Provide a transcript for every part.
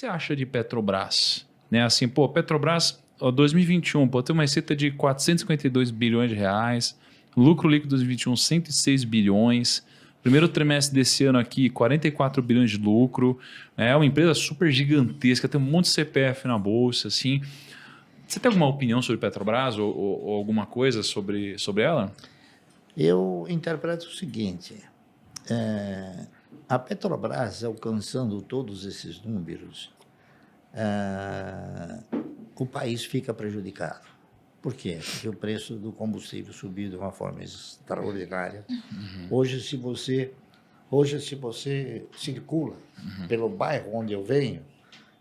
você acha de Petrobras? Né? Assim, pô, Petrobras, 2021, pô, tem uma receita de 452 bilhões de reais, lucro líquido 2021, 106 bilhões, primeiro trimestre desse ano aqui, 44 bilhões de lucro, é uma empresa super gigantesca, tem um monte de CPF na bolsa, assim. Você tem alguma opinião sobre Petrobras ou alguma coisa sobre ela? Eu interpreto o seguinte, a Petrobras alcançando todos esses números, o país fica prejudicado. Por quê? Porque o preço do combustível subiu de uma forma extraordinária. Hoje, se você circula pelo bairro onde eu venho,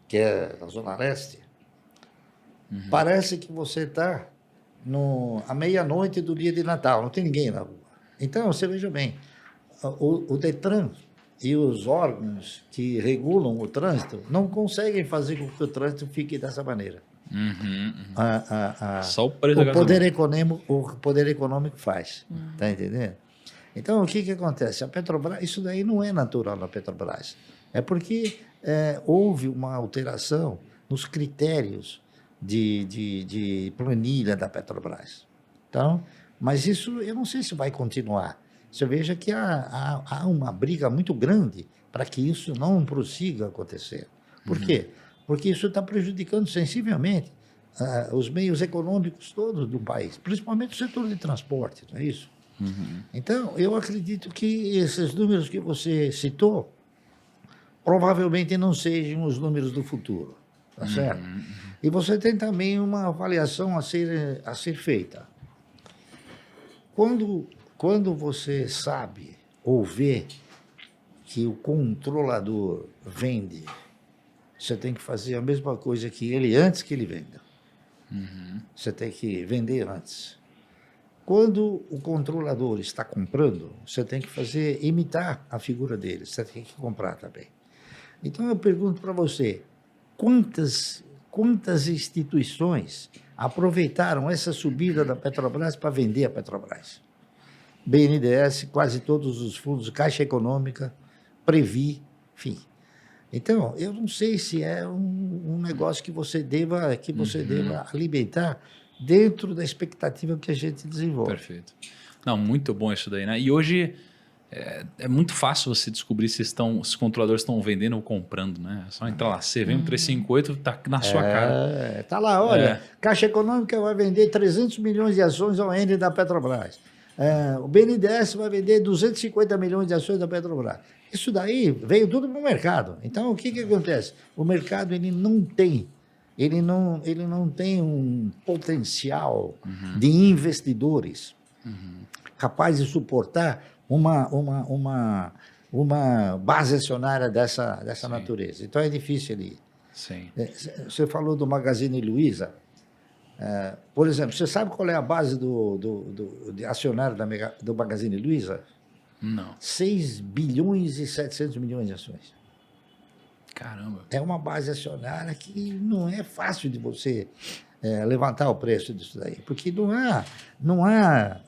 que é a Zona Leste, parece que você está à meia-noite do dia de Natal, não tem ninguém na rua. Então, você veja bem, o Detran e os órgãos que regulam o trânsito não conseguem fazer com que o trânsito fique dessa maneira. Só o preço da o poder econômico faz, tá entendendo? Então, o que acontece? A Petrobras, isso daí não é natural na Petrobras. É porque houve uma alteração nos critérios de planilha da Petrobras. Então, mas isso eu não sei se vai continuar. Você veja que há uma briga muito grande para que isso não prossiga acontecer. Por quê? Porque isso está prejudicando sensivelmente os meios econômicos todos do país, principalmente o setor de transporte, não é isso? Então, eu acredito que esses números que você citou provavelmente não sejam os números do futuro, tá certo? E você tem também uma avaliação a ser feita. Quando você sabe ou vê que o controlador vende, você tem que fazer a mesma coisa que ele antes que ele venda. Você tem que vender antes. Quando o controlador está comprando, você tem que imitar a figura dele, você tem que comprar também. Então eu pergunto para você, quantas instituições aproveitaram essa subida da Petrobras para vender a Petrobras? BNDES, quase todos os fundos, Caixa Econômica, Previ, enfim. Então, eu não sei se é um negócio que você deva alimentar dentro da expectativa que a gente desenvolve. Perfeito. Não, muito bom isso daí, né? E hoje é muito fácil você descobrir se os controladores estão vendendo ou comprando, né? É só entrar lá, você vem um 358, tá na sua cara. Está lá, olha, Caixa Econômica vai vender 300 milhões de ações ao Ende da Petrobras. O BNDES vai vender 250 milhões de ações da Petrobras. Isso daí veio tudo para o mercado. Então, o que acontece? O mercado ele não tem um potencial de investidores capaz de suportar uma base acionária dessa natureza. Então, é difícil ali. Sim. Você falou do Magazine Luiza. Por exemplo, você sabe qual é a base de acionário do Magazine Luiza? Não. 6 bilhões e 700 milhões de ações. Caramba. É uma base acionária que não é fácil de você levantar o preço disso daí, porque não há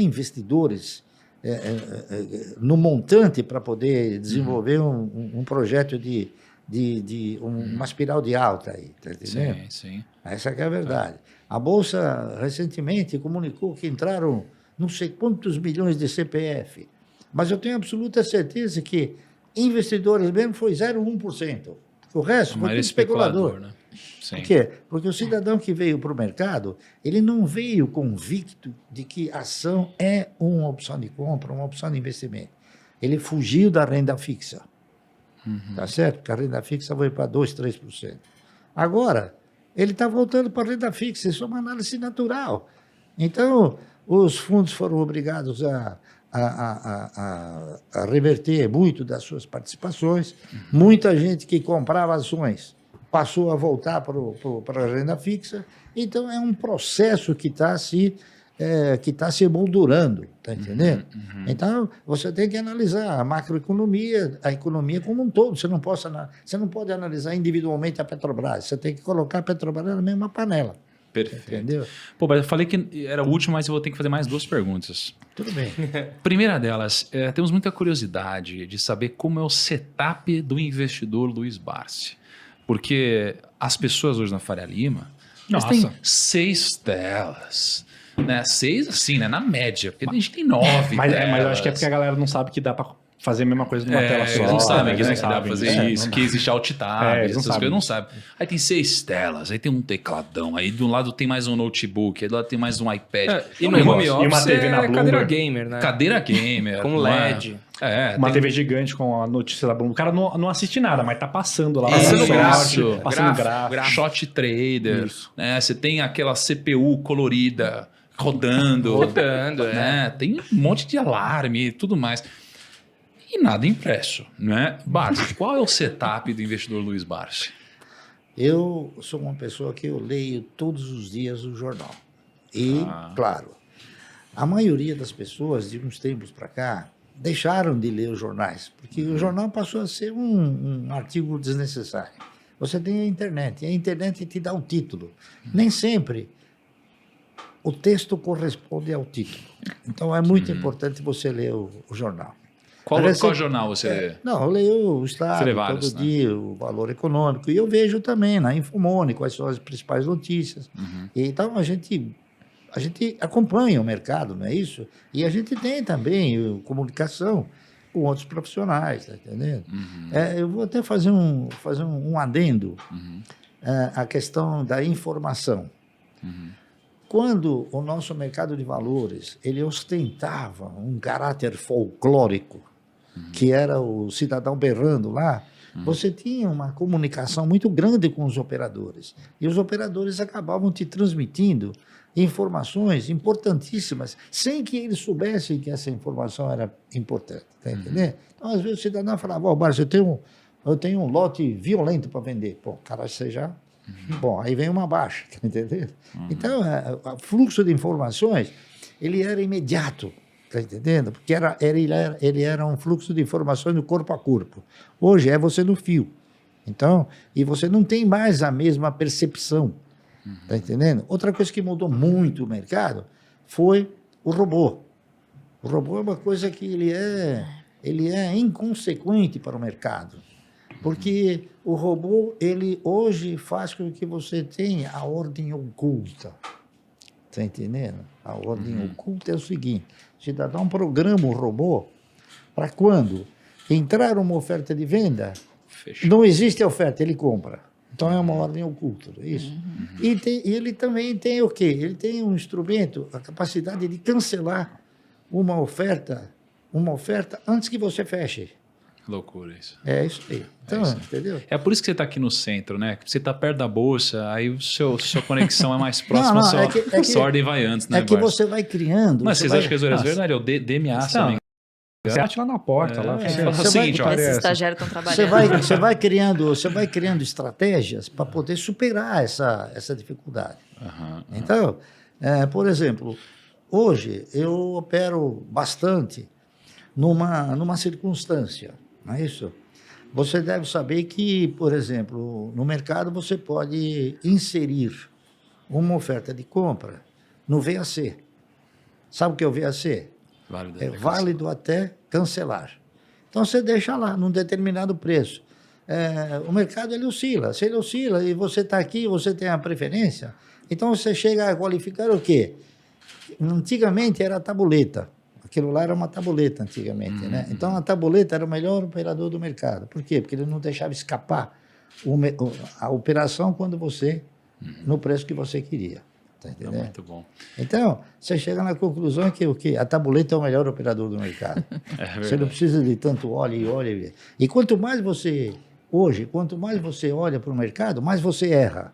investidores no montante para poder desenvolver um projeto uma espiral de alta aí, tá entendendo? Sim. Essa que é a verdade. A Bolsa recentemente comunicou que entraram não sei quantos milhões de CPF, mas eu tenho absoluta certeza que investidores mesmo foi 0,1%. O resto foi tudo especulador. Né? Sim. Por quê? Porque o cidadão que veio para o mercado, ele não veio convicto de que ação é uma opção de compra, uma opção de investimento. Ele fugiu da renda fixa. Tá certo? Porque a renda fixa foi para 2%, 3%. Agora, ele está voltando para a renda fixa. Isso é uma análise natural. Então, os fundos foram obrigados a reverter muito das suas participações. Muita gente que comprava ações passou a voltar para a renda fixa. Então, é um processo que está se moldurando, está entendendo? Então, você tem que analisar a macroeconomia, a economia como um todo. Você não pode analisar individualmente a Petrobras. Você tem que colocar a Petrobras na mesma panela. Perfeito. Entendeu? Pô, mas eu falei que era o último, mas eu vou ter que fazer mais 2 perguntas. Tudo bem. Primeira delas, temos muita curiosidade de saber como é o setup do investidor Luiz Barsi. Porque as pessoas hoje na Faria Lima, elas têm 6 telas. Né? 6, assim, né? Na média. Porque a gente tem 9 Mas telas. eu acho que é porque a galera não sabe que dá pra fazer a mesma coisa numa tela só. Eles não sabem que eles dá pra fazer isso, que existe alt tab, eles não essas sabem coisas, não isso. sabem. Aí tem 6 telas, aí tem um tecladão, aí do lado tem mais um notebook, aí do lado tem mais um iPad. E É um no home negócio. office uma TV na cadeira Bloomberg. gamer, né? Cadeira gamer. Com não é? LED. Uma tem- TV gigante com a notícia da Bloomberg. O cara não assiste nada, mas tá passando lá. Passando no gráfico. sorte, passando Gráfico. gráfico. Shot trader, Isso. né? Você tem aquela CPU colorida rodando. Rodando, né? Tem um monte de alarme e tudo mais. E nada impresso, né? Barsi, qual é o setup do investidor Luiz Barsi? Eu sou uma pessoa que eu leio todos os dias o jornal. E, claro, a maioria das pessoas, de uns tempos para cá, deixaram de ler os jornais, porque o jornal passou a ser um artigo desnecessário. Você tem a internet, e a internet te dá o título. Nem sempre o texto corresponde ao título. Então, é muito importante você ler o jornal. Qual Parece- jornal você lê? Não, eu leio o Você Estado lê vários, todo né? dia, o Valor Econômico, e eu vejo também na Infomone quais são as principais notícias. E então a gente acompanha o mercado, não é isso? E a gente tem também comunicação com outros profissionais, tá entendendo? Eu vou até fazer um adendo à questão da informação. Quando o nosso mercado de valores ele ostentava um caráter folclórico, que era o cidadão berrando lá, você tinha uma comunicação muito grande com os operadores. E os operadores acabavam te transmitindo informações importantíssimas, sem que eles soubessem que essa informação era importante. Tá entendendo? Então, às vezes, o cidadão falava, ó, Barça, eu tenho um lote violento para vender. Pô, cara, você já... Bom, aí vem uma baixa, tá entendendo? Então, o fluxo de informações, ele era imediato. Está entendendo? Porque ele era um fluxo de informações do corpo a corpo. Hoje é você no fio. Então, e você não tem mais a mesma percepção. Está entendendo? Outra coisa que mudou muito o mercado foi o robô. O robô é uma coisa que ele é inconsequente para o mercado. Porque o robô, ele hoje faz com que você tenha a ordem oculta. Está entendendo? A ordem oculta é o seguinte: o cidadão programa o robô para quando entrar uma oferta de venda, Fechou. não existe oferta, ele compra. Então é uma ordem oculta, é isso? E ele também tem o quê? Ele tem um instrumento, a capacidade de cancelar uma oferta antes que você feche. Loucura isso. É isso aí. Então, entendeu? É por isso que você está aqui no centro, né? Você está perto da bolsa, aí sua conexão é mais próxima, Não, sua ordem vai antes, né, É que Barsi? você vai criando. Mas você vocês vai- acham que as orelhas verdade? É o DMA, se não me engano. Você bate lá na porta. lá, Você você- fala o você seguinte, vai- ó, Esses estagiários estão Você trabalhando. vai criando estratégias para poder superar essa dificuldade. Então, por exemplo, hoje eu opero bastante numa circunstância, não é isso? Você deve saber que, por exemplo, no mercado você pode inserir uma oferta de compra no VAC. Sabe o que é o VAC? válido, É válido até cancelar. Então você deixa lá num determinado preço. O mercado ele oscila. Se ele oscila e você está aqui, você tem a preferência, então você chega a qualificar o quê? Antigamente era a tabuleta. Aquilo lá era uma tabuleta antigamente, né? Então a tabuleta era o melhor operador do mercado. Por quê? Porque ele não deixava escapar a operação quando você no preço que você queria. Tá É entendendo? muito bom. Então, você chega na conclusão que o quê? A tabuleta é o melhor operador do mercado. Você não precisa de tanto óleo e óleo. E quanto mais você olha para o mercado, mais você erra.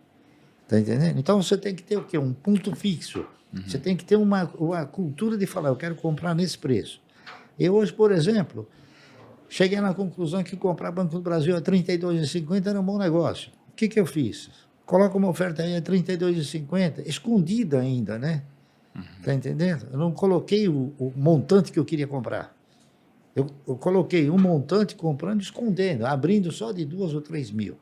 Tá entendendo? Então você tem que ter o quê? Um ponto fixo. Você tem que ter uma cultura de falar, eu quero comprar nesse preço. Eu hoje, por exemplo, cheguei na conclusão que comprar Banco do Brasil a R$ 32,50 era um bom negócio. O que eu fiz? Coloca uma oferta aí a R$ 32,50, escondida ainda, né? Tá entendendo? Eu não coloquei o montante que eu queria comprar. Eu coloquei um montante comprando, escondendo, abrindo só de 2 ou 3 mil.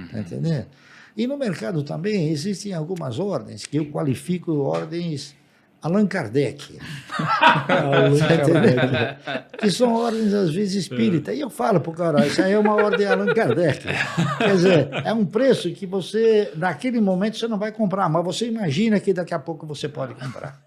Tá entendendo? E no mercado também existem algumas ordens que eu qualifico ordens Allan Kardec. Tá entendendo? Que são ordens, às vezes, espírita. E eu falo para o cara, isso aí é uma ordem Allan Kardec. Quer dizer, é um preço que você, naquele momento, você não vai comprar, mas você imagina que daqui a pouco você pode comprar.